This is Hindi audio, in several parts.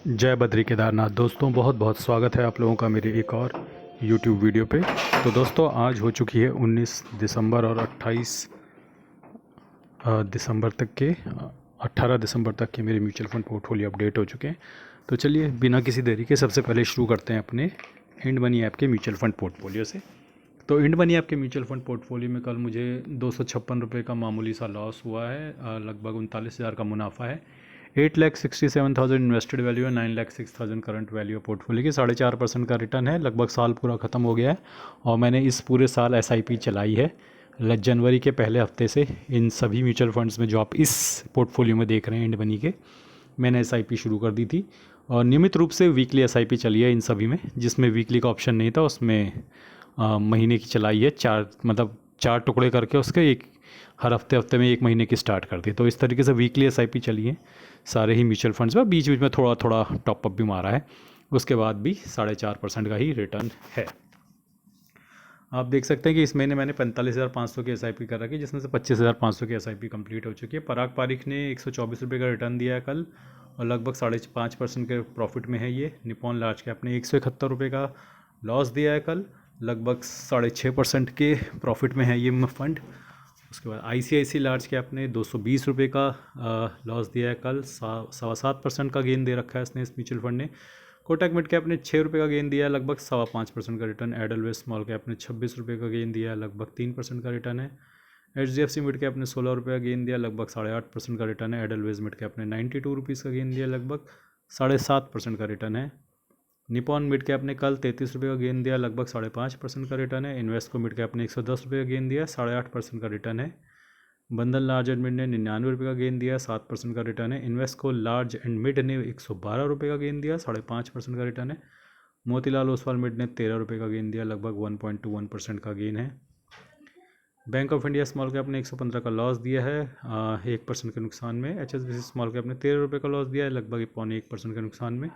जय बद्री केदारनाथ। दोस्तों बहुत बहुत स्वागत है आप लोगों का मेरे एक और YouTube वीडियो पे। तो दोस्तों आज हो चुकी है 19 दिसंबर और 28 दिसंबर तक के 18 दिसंबर तक के मेरे म्यूचुअल फंड पोर्टफोलियो अपडेट हो चुके हैं। तो चलिए बिना किसी देरी के सबसे पहले शुरू करते हैं अपने इंड मनी ऐप के म्यूचुअल फंड पोर्टफोलियो से। तो इंड मनी ऐप के म्यूचुअल फंड पोर्टफोलियो में कल मुझे 256 रुपये का मामूली सा लॉस हुआ है। लगभग 39,000 का मुनाफा है। 8,67,000 इन्वेस्टेड वैल्यू है। 9,06,000 करंट वैल्यू पोर्टफोलियो की। 4.5% का रिटर्न है। लगभग साल पूरा ख़त्म हो गया है और मैंने इस पूरे साल SIP चलाई है। जनवरी के पहले हफ्ते से इन सभी म्यूचुअल फंड्स में जो आप इस पोर्टफोलियो में देख रहे हैं इंड मनी के, मैंने SIP शुरू कर दी थी और नियमित रूप से वीकली SIP चली है इन सभी में। जिसमें वीकली का ऑप्शन नहीं था उसमें महीने की चलाई है। चार टुकड़े करके उसके एक हर हफ्ते में एक महीने की स्टार्ट कर दी। तो इस तरीके से वीकली SIP चली है सारे ही म्यूचुअल फंड्स में। बीच बीच में थोड़ा थोड़ा टॉपअप भी मारा है। उसके बाद भी 4.5% का ही रिटर्न है। आप देख सकते हैं कि इस महीने मैंने 45,500 की SIP कर रखी है, जिसमें से 25,500 की SIP कंप्लीट हो चुकी है। पराग पारिक ने 124 रुपये का रिटर्न दिया है कल और लगभग 5.5% के प्रॉफिट में है ये। निपॉन लार्ज कैप ने 171 रुपये का लॉस दिया है कल, लगभग 6.5% के प्रॉफिट में है ये फंड। उसके बाद ICICI लार्ज कैप ने 220 रुपये का लॉस दिया है कल। 7.25% का गेन दे रखा है इसने, इस म्यूचुअल फंड ने। कोटक मिड कैप ने 6 रुपये का गेन दिया है, लगभग 5.25% का रिटर्न। एडलवेस स्मॉल कैप ने 26 रुपये का गेन दिया है, लगभग 3% का रिटर्न है। HDFC मिड कैप ने 16 रुपये का गेन दिया, लगभग 8.5% का रिटर्न है। एडलवेज मिड कैप ने 92 रुपीज़ का गेन दिया, लगभग 7.5% का रिटर्न है। निपॉन मिड कैप ने कल 33 रुपये का गेन दिया, लगभग 5.5% का रिटर्न है। इन्वेस्को मिड कैप ने 110 रुपये का गेन दिया, 8.5% का रिटर्न है। बंधन लार्ज एंड मिड ने 99 रुपये का गेन दिया, 7% का रिटर्न है। इन्वेस्को लार्ज एंड मिड ने 112 रुपये का गेन दिया, 5.5% का रिटर्न है। मोतीलाल ओसवाल मिड ने 13 रुपये का गेन दिया, लगभग 1.21% का गेन है। Bank of India small cap ने 115 का लॉस दिया है 1% के नुकसान में। HSBC स्मॉल कैप ने 13 रुपये का लॉस दिया है, लगभग 1% के नुकसान में।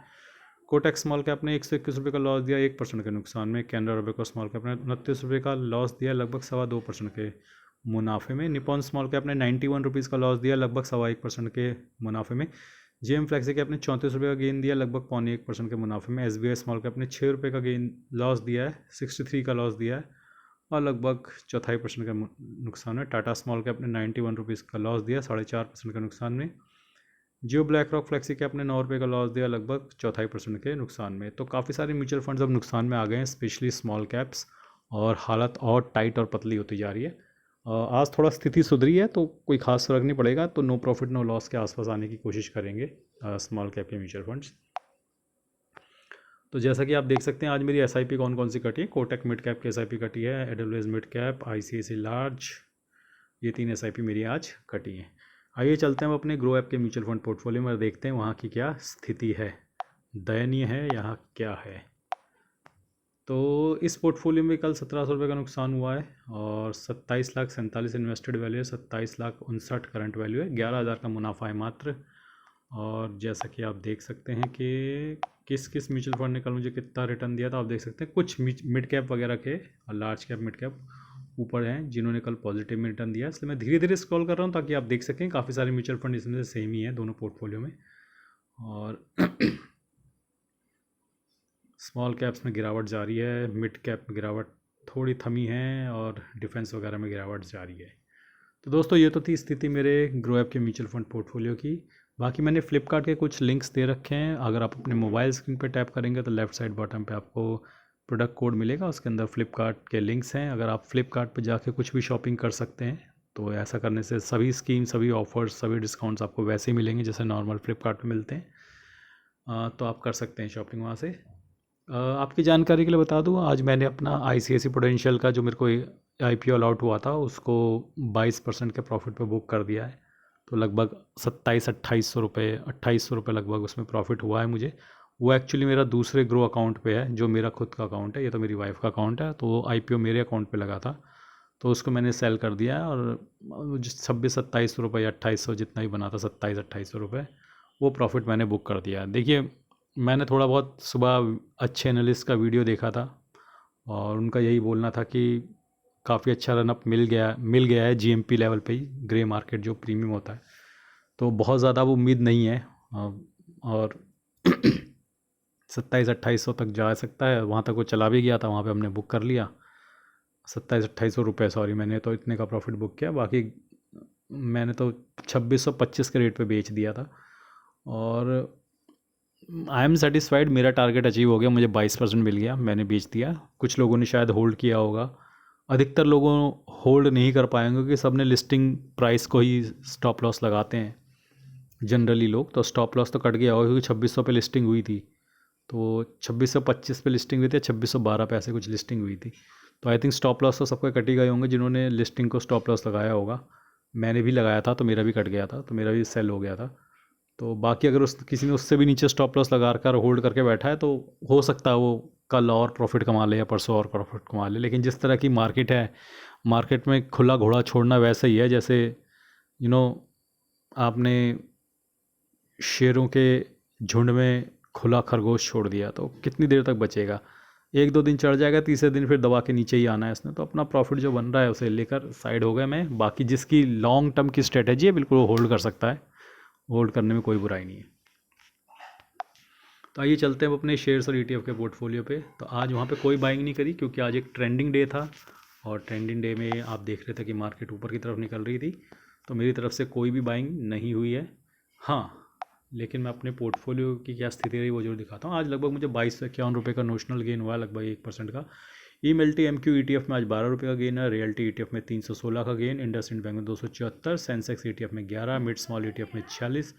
कोटक स्मॉल कैप ने 121 रुपये का लॉस दिया 1% के नुकसान में। कैनरा रोबेको स्मॉल कैप ने 29 रुपये का लॉस दिया, लगभग 2.25% के मुनाफे में। निपॉन स्मॉल कैप ने 91 रुपीज़ का लॉस दिया, लगभग 1% के मुनाफे में। JM फ्लेक्सी कैप ने 34 रुपये का गेन दिया, लगभग 0.25% के मुनाफे में। SBI स्मॉल कैप ने 6 रुपये का गेन लॉस दिया है, 63 का लॉस दिया है और लगभग 0.25% का नुकसान है। टाटा स्मॉल कैप ने 91 रुपीज़ का लॉस दिया, 4.5% के नुकसान में। जियो ब्लैक रॉक फ्लेक्सी कैप ने 9 रुपये का लॉस दिया, लगभग 4.5% के नुकसान में। तो काफ़ी सारे म्यूचुअल फंड्स अब नुकसान में आ गए हैं, स्पेशली स्मॉल कैप्स, और हालत और टाइट और पतली होती जा रही है। आज थोड़ा स्थिति सुधरी है तो कोई खास फर्क नहीं पड़ेगा, तो नो प्रॉफिट नो लॉस के आसपास आने की कोशिश करेंगे स्मॉल कैप के म्यूचुअल फंड्स। तो जैसा कि आप देख सकते हैं आज मेरी SIP कौन कौन सी कटी है। कोटक मिड कैप की SIP कटी है, एडलवेज मिड कैप, ICICI लार्ज, ये 3 SIP मेरी आज कटी हैं। आइए चलते हैं हम अपने ग्रो ऐप के म्यूचुअल फंड पोर्टफोलियो में, देखते हैं वहाँ की क्या स्थिति है, दयनीय है यहाँ क्या है। तो इस पोर्टफोलियो में कल 1700 रुपये का नुकसान हुआ है और 27,47,000 इन्वेस्टेड वैल्यू है, 27,59,000 करंट वैल्यू है, 11,000 का मुनाफा है मात्र। और जैसा कि आप देख सकते हैं कि किस किस म्यूचुअल फंड ने कल मुझे कितना रिटर्न दिया था, आप देख सकते हैं कुछ मिड कैप वगैरह के और लार्ज कैप मिड कैप ऊपर हैं जिन्होंने कल पॉजिटिव में रिटर्न दिया। इसलिए मैं धीरे धीरे स्क्रॉल कर रहा हूँ ताकि आप देख सकें। काफ़ी सारे म्यूचुअल फंड इसमें से सेम ही है दोनों पोर्टफोलियो में। और स्मॉल कैप्स में गिरावट जारी है, मिड कैप में गिरावट थोड़ी थमी है और डिफेंस वगैरह में गिरावट जारी है। तो दोस्तों ये तो थी स्थिति मेरे ग्रो ऐप के म्यूचुअल फंड पोर्टफोलियो की। बाकी मैंने फ्लिपकार्ट के कुछ लिंक्स दे रखे हैं, अगर आप अपने मोबाइल स्क्रीन पर टैप करेंगे तो लेफ़्ट साइड बॉटम पे आपको प्रोडक्ट कोड मिलेगा, उसके अंदर फ्लिपकार्ट के लिंक्स हैं। अगर आप फ्लिपकार्ट पर जाके कुछ भी शॉपिंग कर सकते हैं, तो ऐसा करने से सभी स्कीम, सभी ऑफर्स, सभी डिस्काउंट्स आपको वैसे ही मिलेंगे जैसे नॉर्मल फ्लिपकार्ट पर मिलते हैं। तो आप कर सकते हैं शॉपिंग वहाँ से। आपकी जानकारी के लिए बता दूँ, आज मैंने अपना ICICI प्रूडेंशियल का जो मेरे को IPO अलॉट हुआ था उसको 22% के प्रॉफिट पे बुक कर दिया है। तो लगभग 27-2800 रुपये, 2800 रुपये लगभग उसमें प्रॉफिट हुआ है मुझे। वो एक्चुअली मेरा दूसरे ग्रो अकाउंट पे है, जो मेरा खुद का अकाउंट है, ये तो मेरी वाइफ का अकाउंट है। तो वो IPO मेरे अकाउंट पे लगा था तो उसको मैंने सेल कर दिया है और 26-27 रुपये या 2800 जितना ही बना था, 27-2800 रुपये, वो प्रॉफिट मैंने बुक कर दिया। देखिए मैंने थोड़ा बहुत सुबह अच्छे एनालिस्ट का वीडियो देखा था और उनका यही बोलना था कि काफ़ी अच्छा रनअप मिल गया है GMP लेवल पे ही, ग्रे मार्केट जो प्रीमियम होता है, तो बहुत ज़्यादा वो उम्मीद नहीं है। और 27-2800 तक जा सकता है, वहाँ तक वो चला भी गया था, वहाँ पे हमने बुक कर लिया 27-2800 रुपये, सॉरी मैंने तो इतने का प्रॉफिट बुक किया, बाकी मैंने तो 2625 के रेट पे बेच दिया था। और आई एम सेटिस्फाइड, मेरा टारगेट अचीव हो गया, मुझे 22% मिल गया, मैंने बेच दिया। कुछ लोगों ने शायद होल्ड किया होगा, अधिकतर लोगों होल्ड नहीं कर पाएंगे क्योंकि सब ने लिस्टिंग प्राइस को ही स्टॉप लॉस लगाते हैं जनरली लोग, तो स्टॉप लॉस तो कट गया होगा क्योंकि 2600 पे लिस्टिंग हुई थी, तो 2625 पे लिस्टिंग हुई थी, 2612 पे ऐसे कुछ लिस्टिंग हुई थी। तो आई थिंक स्टॉप लॉस तो सबके कट ही गए होंगे जिन्होंने लिस्टिंग को स्टॉप लॉस लगाया होगा। मैंने भी लगाया था तो मेरा भी कट गया था, तो मेरा भी सेल हो गया था। तो बाकी अगर उस किसी ने उससे भी नीचे स्टॉप लॉस लगा कर होल्ड करके बैठा है तो हो सकता है वो कल और प्रॉफिट कमा ले या परसों और प्रॉफिट कमा ले। लेकिन जिस तरह की मार्केट है, मार्केट में खुला घोड़ा छोड़ना वैसा ही है जैसे आपने शेरों के झुंड में खुला खरगोश छोड़ दिया तो कितनी देर तक बचेगा, 1-2 दिन चढ़ जाएगा, तीसरे दिन फिर दबा के नीचे ही आना है इसने। तो अपना प्रॉफिट जो बन रहा है उसे लेकर साइड हो गए मैं। बाकी जिसकी लॉन्ग टर्म की स्ट्रेटेजी है बिल्कुल वो होल्ड कर सकता है, होल्ड करने में कोई बुराई नहीं है। तो आइए चलते हैं अब अपने शेयर्स और ETF के पोर्टफोलियो पे। तो आज वहाँ पे कोई बाइंग नहीं करी क्योंकि आज एक ट्रेंडिंग डे था, और ट्रेंडिंग डे में आप देख रहे थे कि मार्केट ऊपर की तरफ निकल रही थी, तो मेरी तरफ से कोई भी बाइंग नहीं हुई है। हाँ, लेकिन मैं अपने पोर्टफोलियो की क्या स्थिति रही वो जरूर दिखाता हूँ। आज लगभग मुझे 2251 का नोशनल गेन हुआ है, लगभग 1% का। ई-मेल्टी MQ ETF में आज 12 रुपये का गेन है, रियल्टी ETF में 316 का गेन, इंडसइंड बैंक में 274, सेंसेक्स ETF में 11, मिड स्मॉल ETF में 46,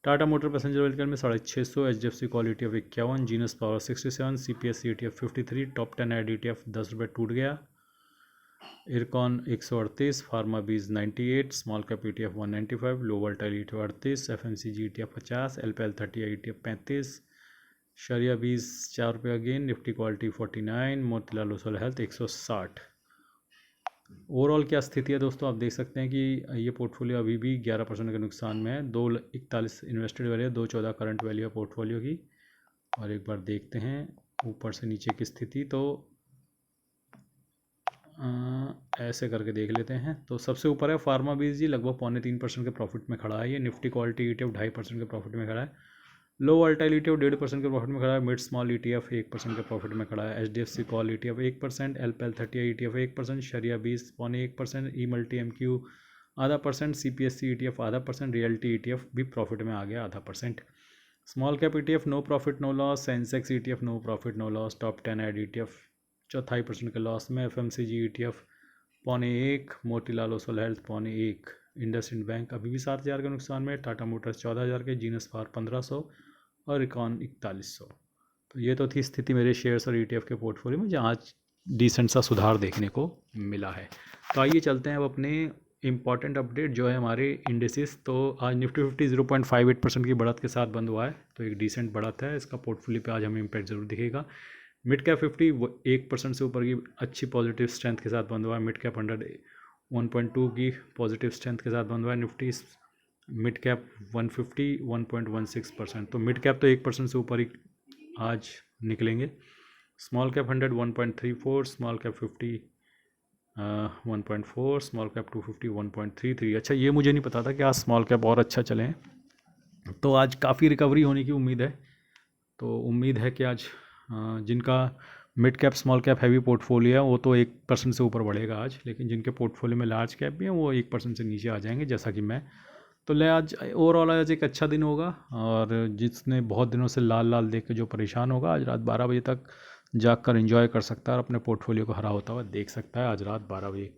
टाटा मोटर पैसेंजर व्हीकल में 650, HDFC call ETF 51, Genus Power 67, CPSC ETF 53, top 10 एड ETF 10 रुपये टूट गया, IRCON 138, pharma BeES 98, small cap ETF 195, low volatile ETF 38, FMCG ETF 50, LPL 30 ETF 35, शरिया बीज 4 रुपये का gain, Nifty quality 49, Motilal Oswal health 160। Overall क्या स्थिति है दोस्तों, आप देख सकते हैं कि ये पोर्टफोलियो अभी भी 11% के नुकसान में है। 241 इन्वेस्टेड वैल्यू है, 214 करंट वैल्यू है पोर्टफोलियो की। और एक बार देखते हैं ऊपर से नीचे की स्थिति, तो ऐसे करके देख लेते हैं। तो सबसे ऊपर है फार्मा बीज जी, लगभग 2.25% के प्रॉफिट में खड़ा है ये। निफ्टी क्वालिटी ETF 2.5% के प्रॉफिट में खड़ा है। लो वोल्टाइल ETF 1.5% के प्रॉफिट में खड़ा है। मिड स्मॉल ETF 1% के प्रॉफिट में खड़ा है। HDFC call ETF 1%, LPL 30 ETF 1%, शरिया बीज 0.1%, ई-मल्टी MQ 0.5%, CPSC ETF 0.5%, realty ETF भी प्रॉफिट में आ गया 0.5%। Small cap ETF no profit no loss, Sensex ETF no profit no loss, top 10 एड ETF 0.25% के लॉस में, FMCG ETF 0.1, Motilal Oswal health 0.1, IndusInd bank अभी भी 7,000 के नुकसान में, टाटा मोटर्स 14,000 के, जीनस पावर 1,500 और इकॉन 4100। तो ये तो थी स्थिति मेरे शेयर्स और ETF के पोर्टफोलियो में, जहाँ आज डिसेंट सा सुधार देखने को मिला है। तो आइए चलते हैं अब अपने इंपॉर्टेंट अपडेट जो है हमारे इंडिसेस। तो आज निफ्टी 50 0.58% की बढ़त के साथ बंद हुआ है, तो एक डिसेंट बढ़त है, इसका पोर्टफोलियो पे आज हमें इम्पैक्ट जरूर दिखेगा। मिड कैप 50 1% से ऊपर की अच्छी पॉजिटिव स्ट्रेंथ के साथ बंद हुआ है। मिड कैप 100 1.2 की पॉजिटिव स्ट्रेंथ के साथ बंद हुआ है। निफ्टी मिड कैप 150 1.16%, तो मिड कैप तो 1% से ऊपर ही आज निकलेंगे। Small cap 100 1.34, small cap 50 1.4, small cap 250 1.33। अच्छा, ये मुझे नहीं पता था कि आज स्मॉल कैप और अच्छा चलें, तो आज काफ़ी रिकवरी होने की उम्मीद है। तो उम्मीद है कि आज जिनका mid cap small cap heavy portfolio है वो तो 1% से ऊपर बढ़ेगा आज, लेकिन जिनके पोर्टफोलियो में लार्ज कैप भी है वो 1% से नीचे आ जाएंगे, जैसा कि मैं। तो ले आज ओवरऑल आज एक अच्छा दिन होगा, और जिसने बहुत दिनों से लाल लाल देख के जो परेशान होगा, आज रात 12 बजे तक जाग कर इन्जॉय कर सकता है और अपने पोर्टफोलियो को हरा होता हुआ देख सकता है आज रात 12 बजे।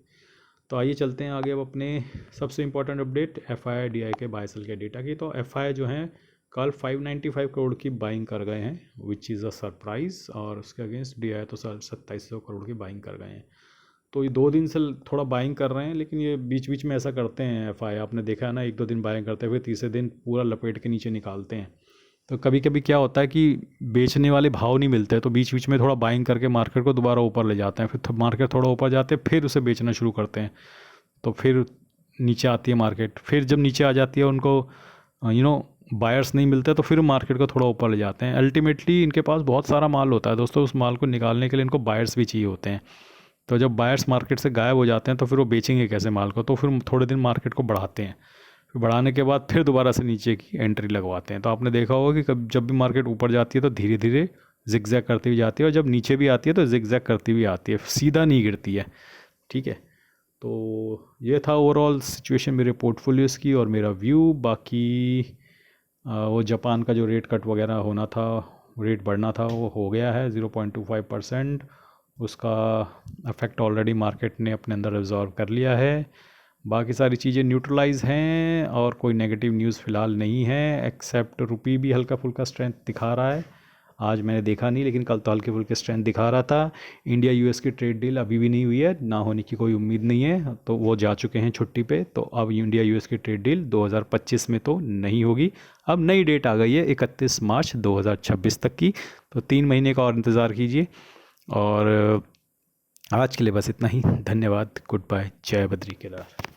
तो आइए चलते हैं आगे अब अपने सबसे important update FII DI buy sell के डेटा की। तो FII जो हैं कल 595 करोड़ की बाइंग कर गए हैं, विच इज़ अ सरप्राइज़, और उसके अगेंस्ट DI तो 2700 करोड़ की बाइंग कर गए हैं। तो ये 2 दिन से थोड़ा बाइंग कर रहे हैं, लेकिन ये बीच बीच में ऐसा करते हैं FII, आपने देखा है ना, 1-2 दिन बाइंग करते हुए तीसरे दिन पूरा लपेट के नीचे निकालते हैं। तो कभी कभी क्या होता है कि बेचने वाले भाव नहीं मिलते, तो बीच बीच में थोड़ा बाइंग करके मार्केट को दोबारा ऊपर ले जाते हैं, फिर मार्केट थोड़ा ऊपर जाते हैं, फिर उसे बेचना शुरू करते हैं, तो फिर नीचे आती है मार्केट। फिर जब नीचे आ जाती है उनको बायर्स नहीं मिलते, तो फिर मार्केट को थोड़ा ऊपर ले जाते हैं। अल्टीमेटली इनके पास बहुत सारा माल होता है दोस्तों, उस माल को निकालने के लिए इनको बायर्स भी चाहिए होते हैं। तो जब बायर्स मार्केट से गायब हो जाते हैं तो फिर वो बेचेंगे कैसे माल को, तो फिर थोड़े दिन मार्केट को बढ़ाते हैं, फिर बढ़ाने के बाद फिर दोबारा से नीचे की एंट्री लगवाते हैं। तो आपने देखा होगा कि कब जब भी मार्केट ऊपर जाती है तो धीरे धीरे जिगजैग करती हुई जाती है, और जब नीचे भी आती है तो जिगजैग करती हुई आती है, सीधा नहीं गिरती है। ठीक है, तो ये था ओवरऑल सिचुएशन मेरे पोर्टफोलियोज़ की और मेरा व्यू। बाकी वो जापान का जो रेट कट वगैरह होना था, रेट बढ़ना था, वो हो गया है 0.25%। उसका अफेक्ट ऑलरेडी मार्केट ने अपने अंदर एब्जॉर्व कर लिया है। बाकी सारी चीज़ें न्यूट्रलाइज हैं और कोई नेगेटिव न्यूज़ फ़िलहाल नहीं है, एक्सेप्ट रुपी भी हल्का फुल्का स्ट्रेंथ दिखा रहा है। आज मैंने देखा नहीं, लेकिन कल तो हल्के फुल्के स्ट्रेंथ दिखा रहा था। इंडिया यूएस की ट्रेड डील अभी भी नहीं हुई है, ना होने की कोई उम्मीद नहीं है, तो वो जा चुके हैं छुट्टी पे। तो अब इंडिया यूएस की ट्रेड डील 2025 में तो नहीं होगी। अब नई डेट आ गई है 31 मार्च 2026 तक की, तो 3 महीने का और इंतज़ार कीजिए। और आज के लिए बस इतना ही। धन्यवाद, गुड बाय, जय बद्री केदार।